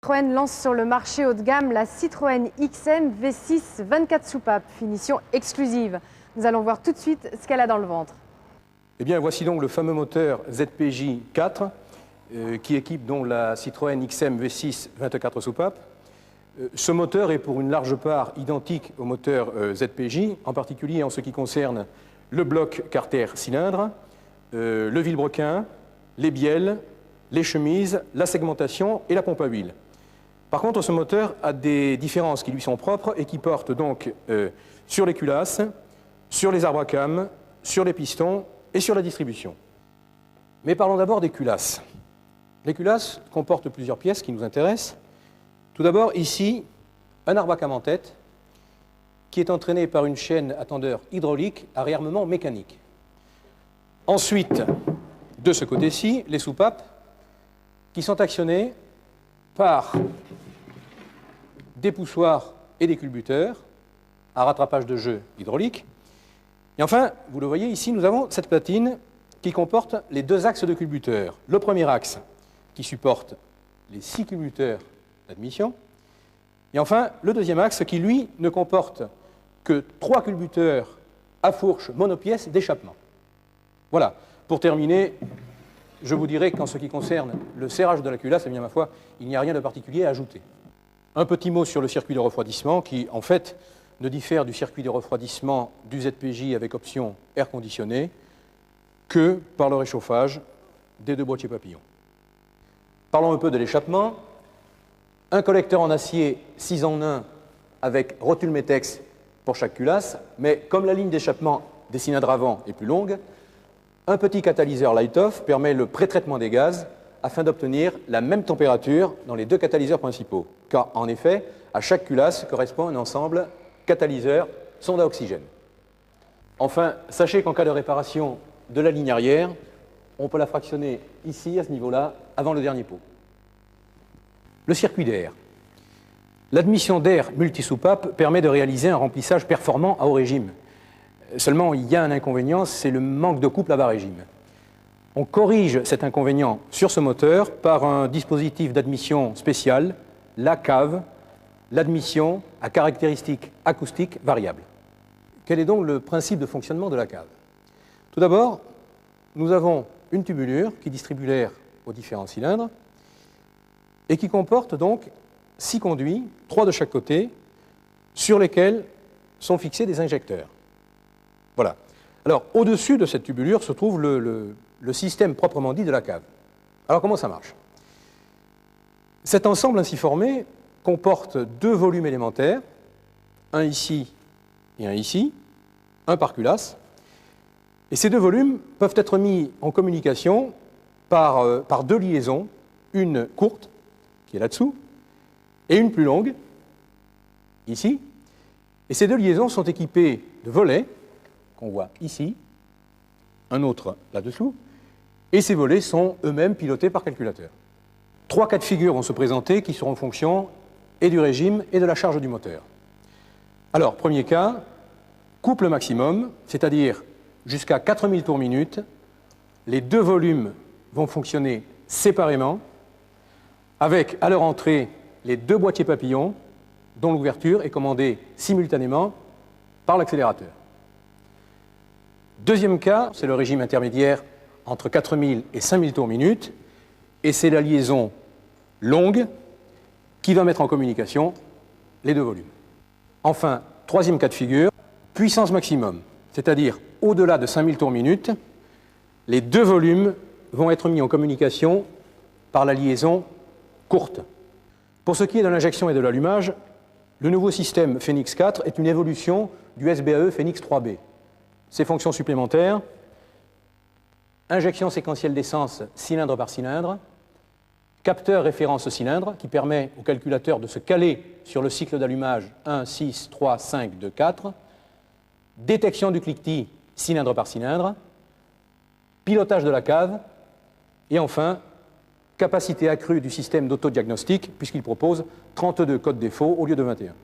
Citroën lance sur le marché haut de gamme la Citroën XM V6 24 soupapes, finition exclusive. Nous allons voir tout de suite ce qu'elle a dans le ventre. Eh bien, voici donc le fameux moteur ZPJ 4 qui équipe donc la Citroën XM V6 24 soupapes. Ce moteur est pour une large part identique au moteur ZPJ, en particulier en ce qui concerne le bloc carter cylindre, le vilebrequin, les bielles, les chemises, la segmentation et la pompe à huile. Par contre, ce moteur a des différences qui lui sont propres et qui portent donc sur les culasses, sur les arbres à cames, sur les pistons et sur la distribution. Mais parlons d'abord des culasses. Les culasses comportent plusieurs pièces qui nous intéressent. Tout d'abord, ici, un arbre à came en tête qui est entraîné par une chaîne à tendeur hydraulique à réarmement mécanique. Ensuite, de ce côté-ci, les soupapes qui sont actionnées par des poussoirs et des culbuteurs à rattrapage de jeu hydraulique. Et enfin, vous le voyez ici, nous avons cette platine qui comporte les deux axes de culbuteurs. Le premier axe qui supporte les 6 culbuteurs d'admission. Et enfin, le deuxième axe qui, lui, ne comporte que 3 culbuteurs à fourche monopièce d'échappement. Voilà. Pour terminer, je vous dirai qu'en ce qui concerne le serrage de la culasse, eh bien, ma foi, il n'y a rien de particulier à ajouter. Un petit mot sur le circuit de refroidissement qui, en fait, ne diffère du circuit de refroidissement du ZPJ avec option air conditionné que par le réchauffage des deux boîtiers papillons. Parlons un peu de l'échappement. Un collecteur en acier 6 en 1 avec rotule Metex pour chaque culasse, mais comme la ligne d'échappement des cylindres avant est plus longue, un petit catalyseur light-off permet le pré-traitement des gaz afin d'obtenir la même température dans les deux catalyseurs principaux. Car, en effet, à chaque culasse correspond un ensemble catalyseur sonde à oxygène. Enfin, sachez qu'en cas de réparation de la ligne arrière, on peut la fractionner ici, à ce niveau-là, avant le dernier pot. Le circuit d'air. L'admission d'air multisoupape permet de réaliser un remplissage performant à haut régime. Seulement, il y a un inconvénient, c'est le manque de couple à bas régime. On corrige cet inconvénient sur ce moteur par un dispositif d'admission spécial, la cave, l'admission à caractéristiques acoustiques variables. Quel est donc le principe de fonctionnement de la cave? Tout d'abord, nous avons une tubulure qui distribue l'air aux différents cylindres et qui comporte donc 6 conduits, 3 de chaque côté, sur lesquels sont fixés des injecteurs. Voilà. Alors, au-dessus de cette tubulure se trouve le système proprement dit de la cave. Alors, comment ça marche? Cet ensemble ainsi formé comporte 2 volumes élémentaires, un ici et un ici, un par culasse. Et ces 2 volumes peuvent être mis en communication par 2 liaisons, une courte, qui est là-dessous, et une plus longue, ici. Et ces 2 liaisons sont équipées de volets, qu'on voit ici, un autre là-dessous, et ces volets sont eux-mêmes pilotés par calculateur. 3 cas de figure vont se présenter qui seront en fonction et du régime et de la charge du moteur. Alors, premier cas, couple maximum, c'est-à-dire jusqu'à 4000 tours minute, les 2 volumes vont fonctionner séparément, avec à leur entrée les 2 boîtiers papillons, dont l'ouverture est commandée simultanément par l'accélérateur. Deuxième cas, c'est le régime intermédiaire entre 4000 et 5000 tours minute, et c'est la liaison longue qui va mettre en communication les 2 volumes. Enfin, troisième cas de figure, puissance maximum, c'est-à-dire au-delà de 5000 tours minute, les 2 volumes vont être mis en communication par la liaison courte. Pour ce qui est de l'injection et de l'allumage, le nouveau système Phénix 4 est une évolution du SBAE Phénix 3B. Ses fonctions supplémentaires: injection séquentielle d'essence cylindre par cylindre, capteur référence cylindre qui permet au calculateur de se caler sur le cycle d'allumage 1, 6, 3, 5, 2, 4, détection du cliquetis cylindre par cylindre, pilotage de la cave, et enfin, capacité accrue du système d'autodiagnostic puisqu'il propose 32 codes défauts au lieu de 21.